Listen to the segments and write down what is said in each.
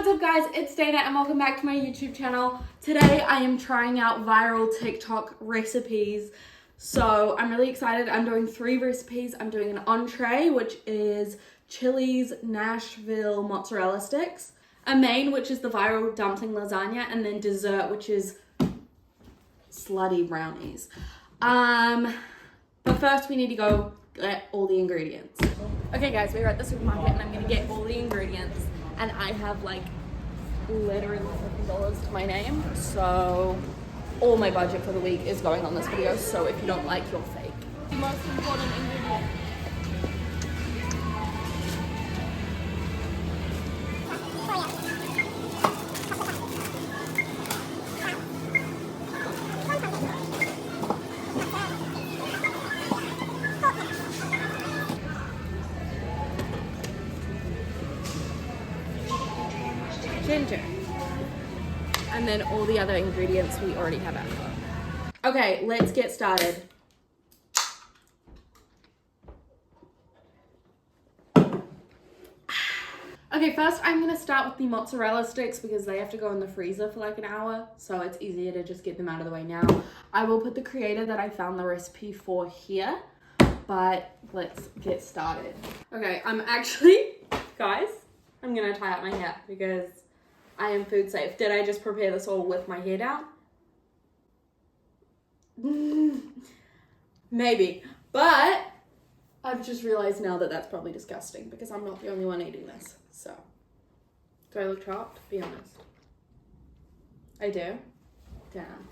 up guys, it's Dayna and welcome back to my YouTube channel. Today I am trying out viral TikTok recipes. So I'm really excited. I'm doing 3 recipes. I'm doing an entree, which is Chili's Nashville mozzarella sticks. A main, which is the viral dumpling lasagna, and then dessert, which is slutty brownies. But first we need to go get all the ingredients. Okay guys, we're at the supermarket and I'm gonna get all the ingredients, and I have like literally $50 to my name, so all my budget for the week is going on this video, so if you don't like, you're fake. The most important ingredient. Ginger. And then all the other ingredients we already have out here. Okay, let's get started. Okay, first I'm gonna start with the mozzarella sticks because they have to go in the freezer for like an hour, so it's easier to just get them out of the way now. I will put the creator that I found the recipe for here, but let's get started. Okay, guys, I'm gonna tie up my hair because I am food safe. Did I just prepare this all with my hair down? Maybe, but I've just realized now that that's probably disgusting because I'm not the only one eating this. So, do I look chopped? Be honest. I do? Damn.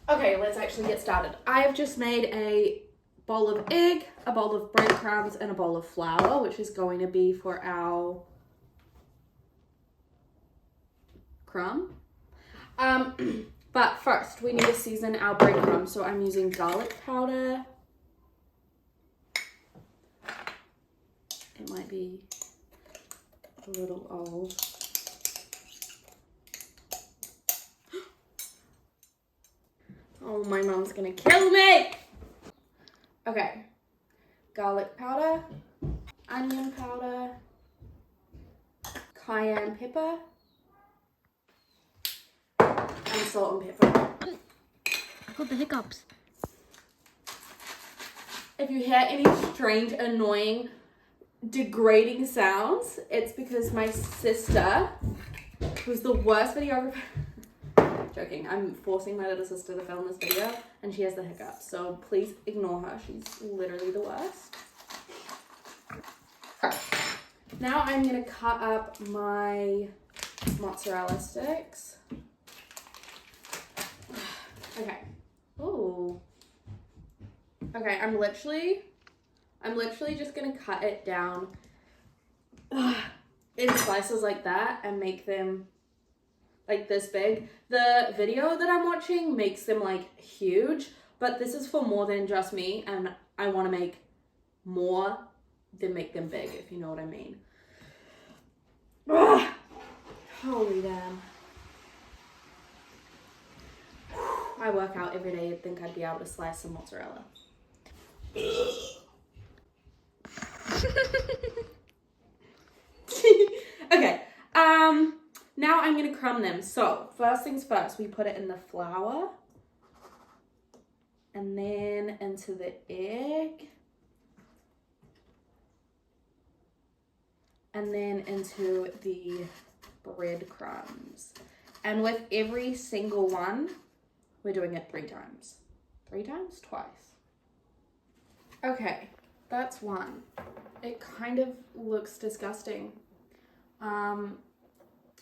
Okay, let's actually get started. I have just made a bowl of egg, a bowl of breadcrumbs, and a bowl of flour, which is going to be for our crumb. But first we need to season our breadcrumbs, so I'm using garlic powder. It might be a little old. Oh, my mom's gonna kill me. Okay, garlic powder, onion powder, cayenne pepper, and salt and pepper. I got the hiccups. If you hear any strange, annoying, degrading sounds, it's because my sister, who's the worst videographer, joking, I'm forcing my little sister to film this video and she has the hiccups, so please ignore her. She's literally the worst. Now I'm gonna cut up my mozzarella sticks. Okay. Ooh. Okay, I'm literally just gonna cut it down in slices like that and make them like this big. The video that I'm watching makes them like huge, but this is for more than just me, and I want to make more than make them big, if you know what I mean. Ugh. Holy damn. I work out every day. You'd think I'd be able to slice some mozzarella. Okay, now I'm gonna crumb them. So first things first, we put it in the flour and then into the egg and then into the breadcrumbs. And with every single one, we're doing it 3 times. 3 times? Twice. Okay, that's one. It kind of looks disgusting.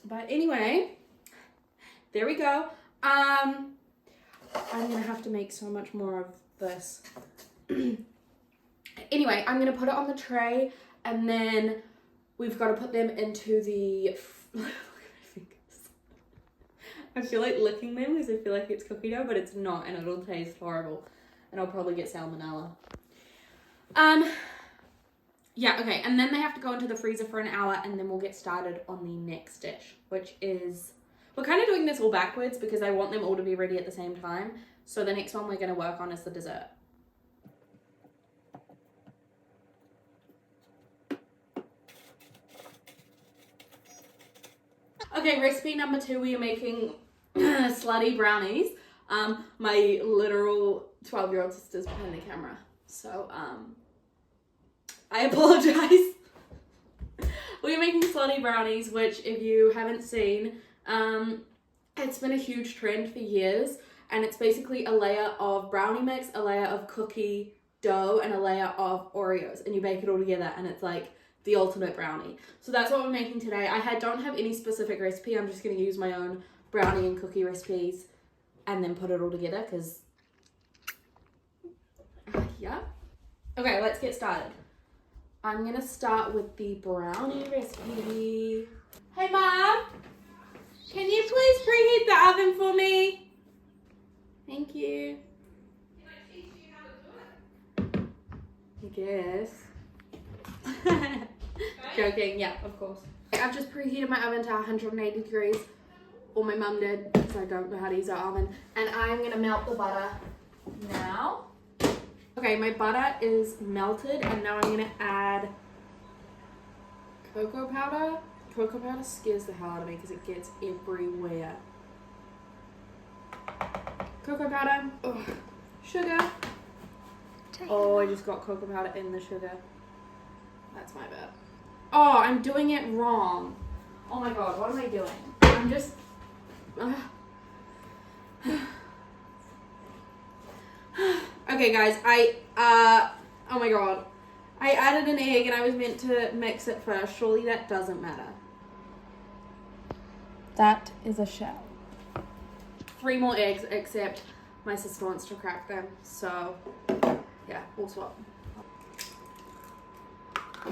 But anyway, there we go. I'm gonna have to make so much more of this. Anyway, I'm gonna put it on the tray, and then we've got to put them into the I feel like licking them because I feel like it's cookie dough, but it's not, and it'll taste horrible. And I'll probably get salmonella. Yeah, okay, and then they have to go into the freezer for an hour, and then we'll get started on the next dish, which is, we're kind of doing this all backwards because I want them all to be ready at the same time. So the next one we're going to work on is the dessert. Okay, recipe number 2, we are making slutty brownies. My literal 12-year-old sister's behind the camera. So, I apologize. We're making slutty brownies, which if you haven't seen, it's been a huge trend for years. And it's basically a layer of brownie mix, a layer of cookie dough, and a layer of Oreos. And you bake it all together and it's like the ultimate brownie. So that's what we're making today. I don't have any specific recipe. I'm just going to use my own brownie and cookie recipes and then put it all together because, yeah. Okay, let's get started. I'm going to start with the brownie recipe. Hey, Mom. Can you please preheat the oven for me? Thank you. Can I teach you how to do it? I guess. Joking, yeah, of course. I've just preheated my oven to 180 degrees, or my mum did, because I don't know how to use our oven. And I'm gonna melt the butter now. Okay, my butter is melted, and now I'm gonna add cocoa powder. Cocoa powder scares the hell out of me because it gets everywhere. Cocoa powder, sugar. Oh, I just got cocoa powder in the sugar. That's my bad. Oh, I'm doing it wrong. Oh my god, what am I doing? I'm just... Okay, guys, oh my god. I added an egg and I was meant to mix it first. Surely that doesn't matter. That is a shell. 3 more eggs, except my sister wants to crack them. So, yeah, we'll swap.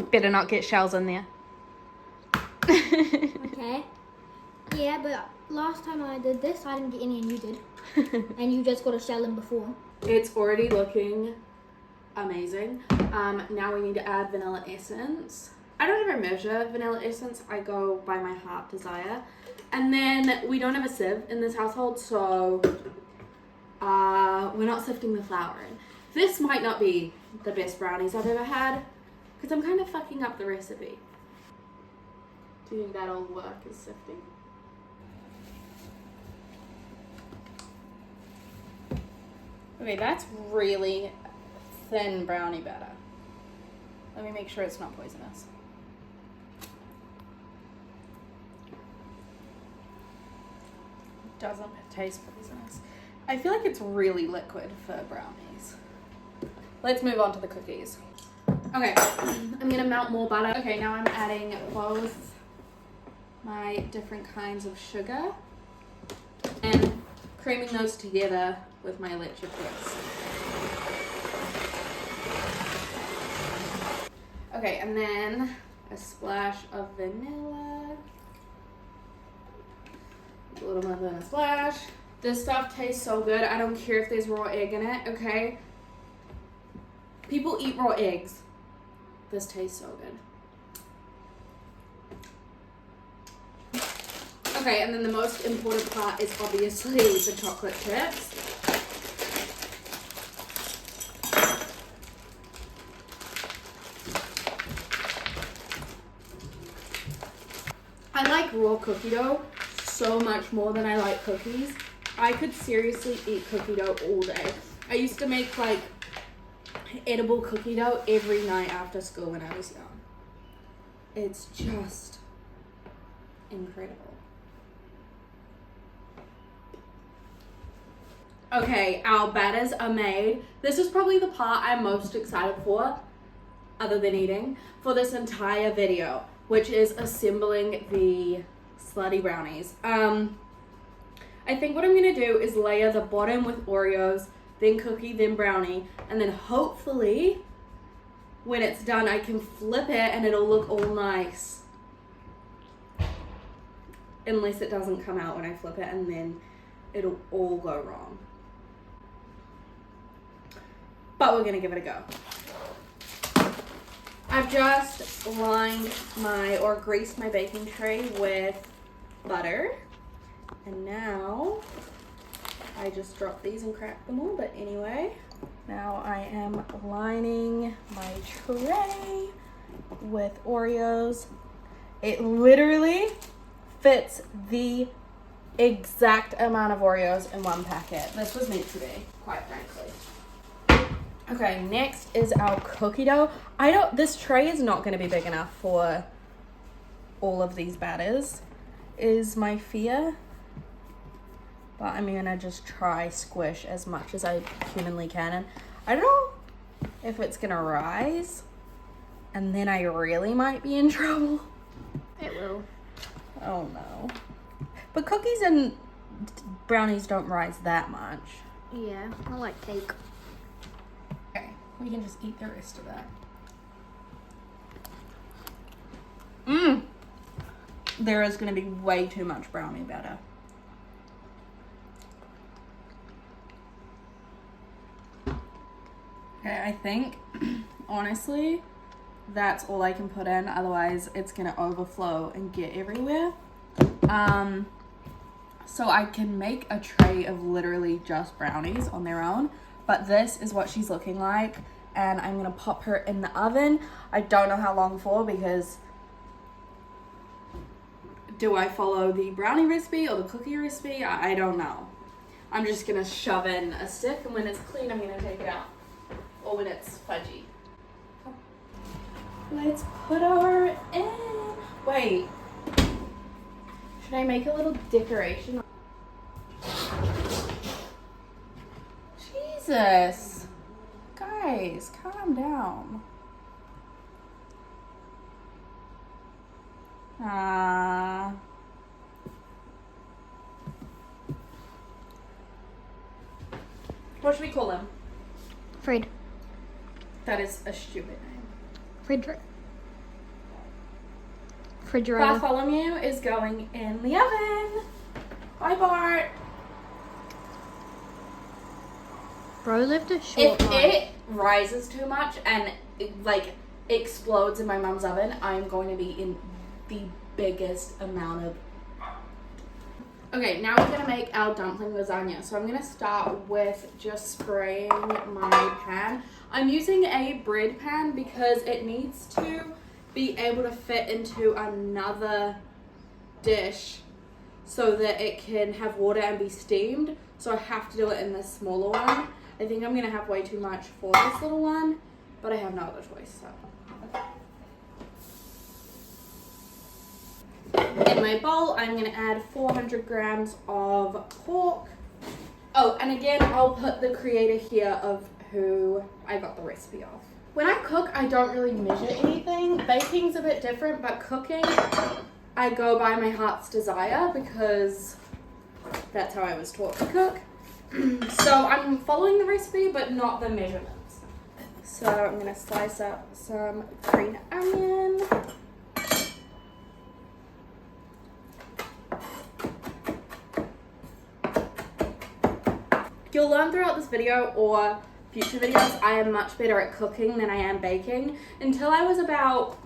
Better not get shells in there. Okay. Yeah, but last time I did this, I didn't get any and you did. And you just got a shell in before. It's already looking amazing. Now we need to add vanilla essence. I don't ever measure vanilla essence. I go by my heart desire. And then we don't have a sieve in this household, so we're not sifting the flour in. This might not be the best brownies I've ever had, because I'm kind of fucking up the recipe. Do you think that'll work as sifting? Okay, that's really thin brownie batter. Let me make sure it's not poisonous. Doesn't taste poisonous. I feel like it's really liquid for brownies. Let's move on to the cookies. Okay, I'm gonna melt more butter. Okay, now I'm adding both my different kinds of sugar and creaming those together with my leche press. Okay, and then a splash of vanilla. A little more than a splash. This stuff tastes so good. I don't care if there's raw egg in it, okay? People eat raw eggs. This tastes so good. Okay, and then the most important part is obviously the chocolate chips. I like raw cookie dough so much more than I like cookies. I could seriously eat cookie dough all day. I used to make like edible cookie dough every night after school when I was young. It's just incredible. Okay, our batters are made. This is probably the part I'm most excited for, other than eating, for this entire video, which is assembling the slutty brownies. I think what I'm gonna do is layer the bottom with Oreos, then cookie, then brownie, and then hopefully when it's done I can flip it and it'll look all nice. Unless it doesn't come out when I flip it and then it'll all go wrong. But we're gonna give it a go. I've just lined or greased my baking tray with butter. And now I just drop these and crack them all, but anyway, now I am lining my tray with Oreos. It literally fits the exact amount of Oreos in one packet. This was meant to be, quite frankly. Okay, next is our cookie dough. This tray is not going to be big enough for all of these batters, is my fear. But I'm going to just try squish as much as I humanly can. And I don't know if it's going to rise. And then I really might be in trouble. It will. Oh no. But cookies and brownies don't rise that much. Yeah, I like cake. Okay, we can just eat the rest of that. There is going to be way too much brownie batter. Okay, I think, honestly, that's all I can put in. Otherwise, it's going to overflow and get everywhere. So I can make a tray of literally just brownies on their own. But this is what she's looking like. And I'm going to pop her in the oven. I don't know how long for because do I follow the brownie recipe or the cookie recipe? I don't know. I'm just going to shove in a stick. And when it's clean, I'm going to take it out. Or when it's fudgy. Let's put her in. Wait. Should I make a little decoration? Jesus. Guys, calm down. What should we call him? Fred. That is a stupid name. Refrigerator. Bartholomew is going in the oven. Bye, Bart. Bro lived a short If life. it rises too much and it, like explodes in my mom's oven, I'm going to be in the biggest amount of... Okay, now we're gonna make our dumpling lasagna. So I'm gonna start with just spraying my pan. I'm using a bread pan because it needs to be able to fit into another dish so that it can have water and be steamed. So I have to do it in this smaller one. I think I'm gonna have way too much for this little one, but I have no other choice, so. In my bowl, I'm gonna add 400 grams of pork. Oh, and again, I'll put the creator here of who I got the recipe of. When I cook, I don't really measure anything. Baking's a bit different, but cooking, I go by my heart's desire because that's how I was taught to cook. So I'm following the recipe, but not the measurements. So I'm gonna slice up some green onion. You'll learn throughout this video or future videos, I am much better at cooking than I am baking. Until I was about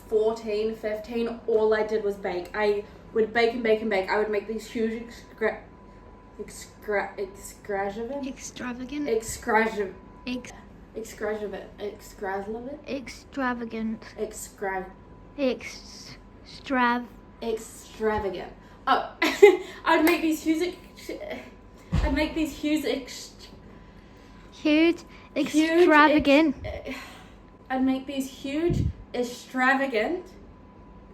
14, 15, all I did was bake. I would bake and bake and bake. I would make these huge extravagant. Oh, I'd make these huge extravagant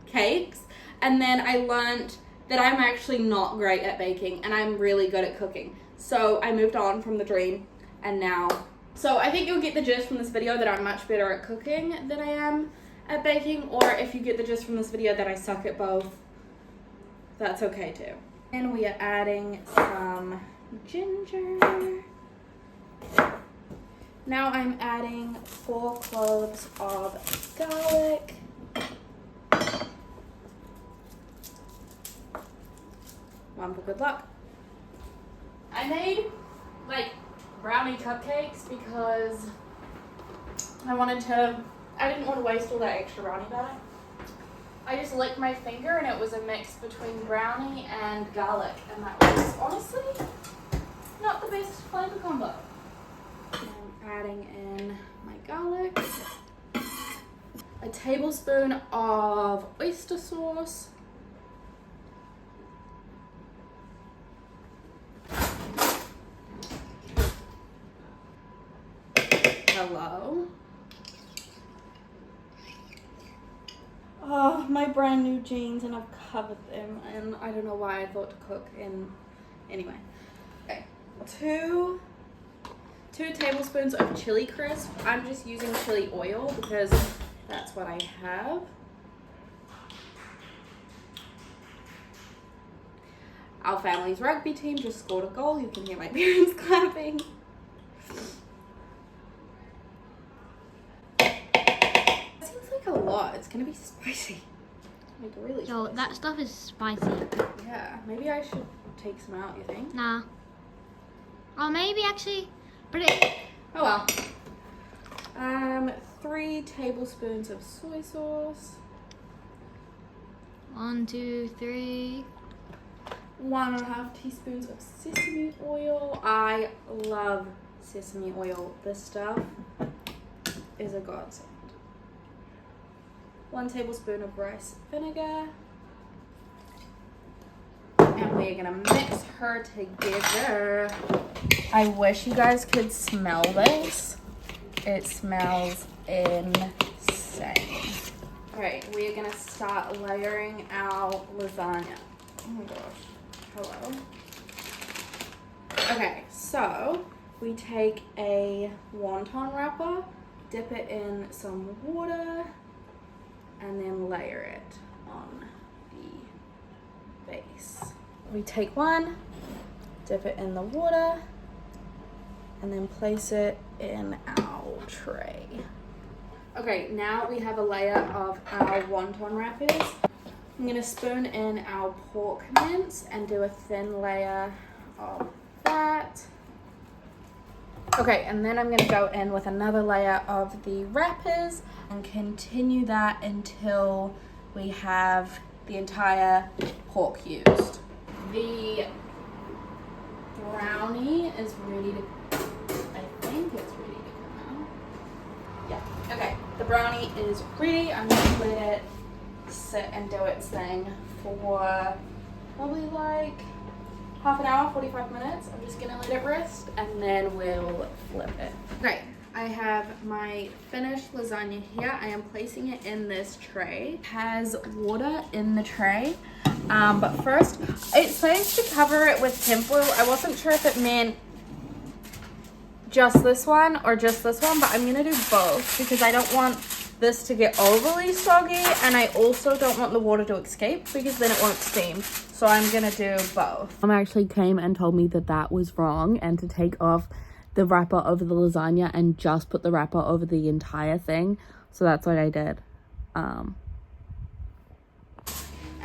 cakes, and then I learned that I'm actually not great at baking and I'm really good at cooking. So I moved on from the dream and now, so I think you'll get the gist from this video that I'm much better at cooking than I am at baking, or if you get the gist from this video that I suck at both, that's okay too. And we are adding some ginger. Now I'm adding 4 cloves of garlic. One for good luck. I made like brownie cupcakes because I didn't want to waste all that extra brownie batter. I just licked my finger and it was a mix between brownie and garlic, and that was honestly not the best flavor combo. I'm adding in my garlic. a tablespoon of oyster sauce. Hello. Oh, my brand new jeans, and I've covered them, and I don't know why I thought to cook in. Anyway, okay, two tablespoons of chili crisp. I'm just using chili oil because that's what I have. Our family's rugby team just scored a goal. You can hear my parents clapping. A lot. It's gonna be spicy. Like really Yo, spicy. that stuff is spicy. Yeah, maybe I should take some out, you think? Nah. Or maybe actually, but it. Oh well. 3 tablespoons of soy sauce. 1, 2, 3. 1.5 teaspoons of sesame oil. I love sesame oil. This stuff is a godsend. 1 tablespoon of rice vinegar. And we're gonna mix her together. I wish you guys could smell this. It smells insane. Alright, we're gonna start layering our lasagna. Oh my gosh. Hello. Okay, so we take a wonton wrapper, dip it in some water, and then layer it on the base. We take one, dip it in the water, and then place it in our tray. Okay, now we have a layer of our wonton wrappers. I'm gonna spoon in our pork mince and do a thin layer of that. Okay, and then I'm gonna go in with another layer of the wrappers and continue that until we have the entire pork used. The brownie is ready to, I think it's ready to come out. Yeah, okay, the brownie is ready. I'm gonna let it sit and do its thing for probably like half an hour, 45 minutes. I'm just gonna let it rest and then we'll flip it. Okay, I have my finished lasagna here. I am placing it in this tray. It has water in the tray, but first, it says to cover it with tin foil. I wasn't sure if it meant just this one or just this one, but I'm gonna do both because I don't want this to get overly soggy, and I also don't want the water to escape because then it won't steam. So I'm gonna do both. Mom actually came and told me that that was wrong and to take off the wrapper over the lasagna and just put the wrapper over the entire thing. So that's what I did. And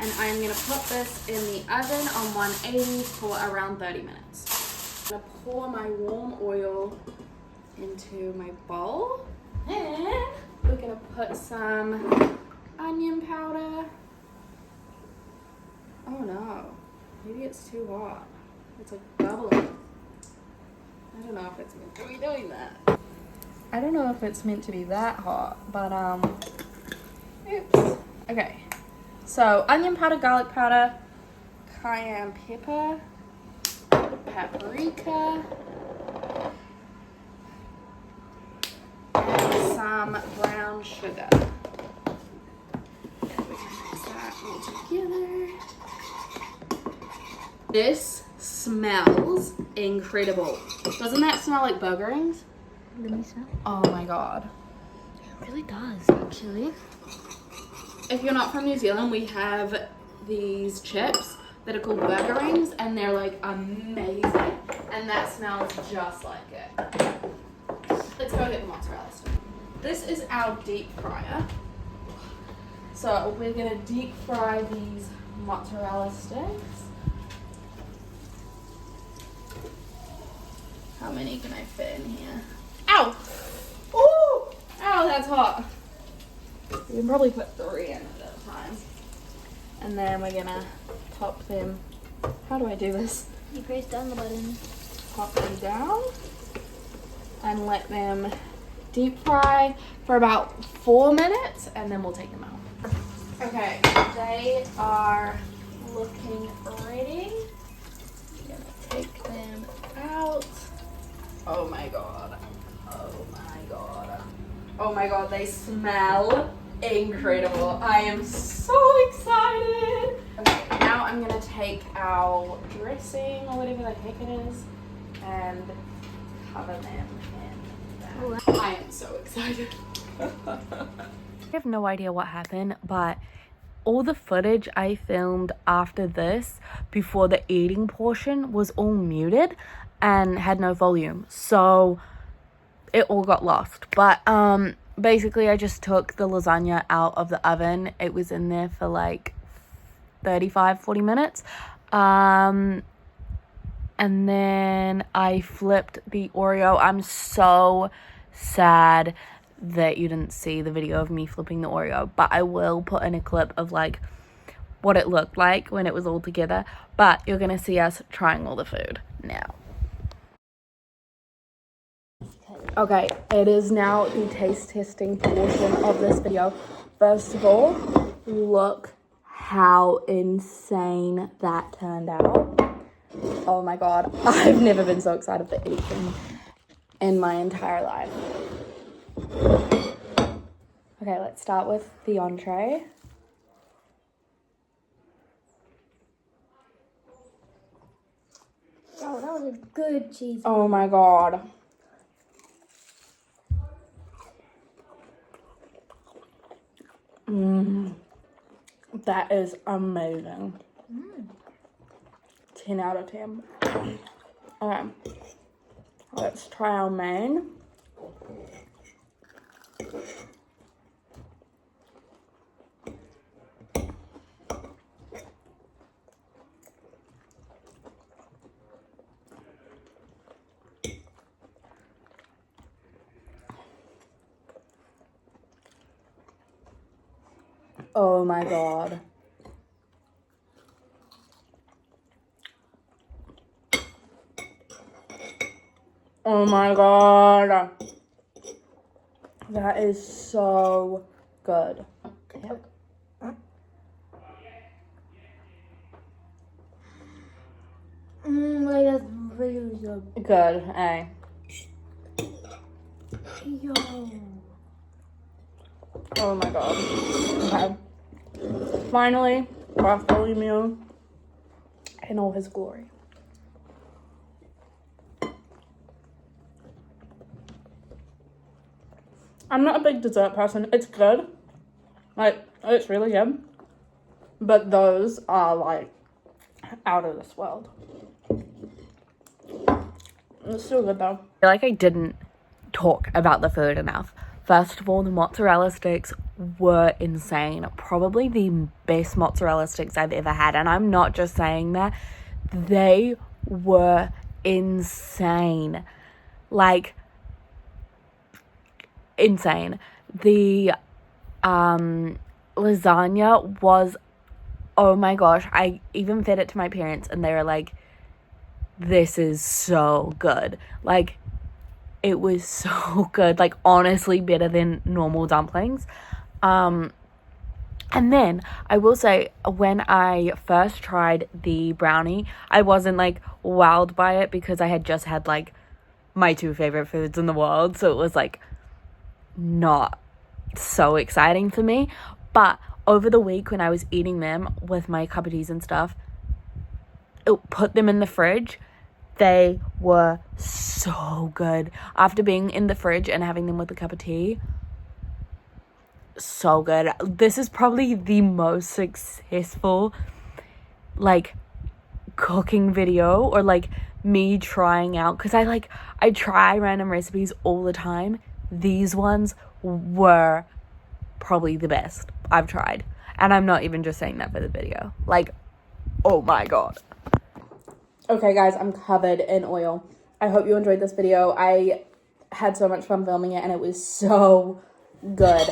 I'm gonna put this in the oven on 180 for around 30 minutes. I'm gonna pour my warm oil into my bowl. And we're gonna put some onion powder. Oh no, maybe it's too hot. It's like bubbling. I don't know if it's meant to be doing that. I don't know if it's meant to be that hot, but oops. Okay, so onion powder, garlic powder, cayenne pepper, paprika, and some brown sugar. And we can mix that all together. This smells incredible. Doesn't that smell like burger rings? Let me smell. Oh my god. It really does, actually. If you're not from New Zealand, we have these chips that are called burger rings, and they're like amazing. And that smells just like it. Let's go get the mozzarella stick. This is our deep fryer. So we're gonna deep fry these mozzarella sticks. How many can I fit in here? Ow! Ooh! Ow, that's hot. You can probably put 3 in at a time. And then we're gonna pop them. How do I do this? You press down the button. Pop them down and let them deep fry for about 4 minutes and then we'll take them out. Okay, they are looking ready. I'm gonna take them out. Oh my god. Oh my god. Oh my god, they smell incredible. I am so excited. Okay, now I'm gonna take our dressing or whatever the heck it is and cover them in that. I am so excited. I have no idea what happened, but all the footage I filmed after this, before the eating portion, was all muted and had no volume. So it all got lost. But basically I just took the lasagna out of the oven. It was in there for like 35-40 minutes. And then I flipped the Oreo. I'm so sad that you didn't see the video of me flipping the Oreo, but I will put in a clip of like what it looked like when it was all together. But you're gonna see us trying all the food now. Okay, it is now the taste testing portion of this video. First of all, look how insane that turned out. Oh my god, I've never been so excited for anything in my entire life. Okay, let's start with the entree. Oh, that was a good cheese. Oh my god. That is amazing. 10 out of 10. Okay, let's try our main. Oh my god. Oh my god. That is so good. Like that's really good. Good, eh? Yo. Oh my god. Okay. Finally, Bartholomew in all his glory. I'm not a big dessert person. It's good. Like, it's really good. But those are, like, out of this world. It's still good, though. I feel like I didn't talk about the food enough. First of all, the mozzarella sticks were insane. Probably the best mozzarella sticks I've ever had. And I'm not just saying that. They were insane. Like, insane. The lasagna was, oh my gosh, I even fed it to my parents and they were like, this is so good. Like, it was so good. Like, honestly better than normal dumplings. And then I will say, when I first tried the brownie, I wasn't like wowed by it because I had just had like my two favorite foods in the world, so it was like not so exciting for me. But over the week when I was eating them with my cup of teas and stuff, put them in the fridge, they were so good. After being in the fridge and having them with a cup of tea, so good. This is probably the most successful like cooking video, or like me trying out, because I try random recipes all the time. These ones were probably the best I've tried, and I'm not even just saying that for the video. Like, oh my god. Okay, guys, I'm covered in oil. I hope you enjoyed this video. I had so much fun filming it, and it was so good.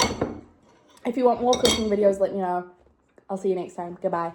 If you want more cooking videos, let me know. I'll see you next time. Goodbye.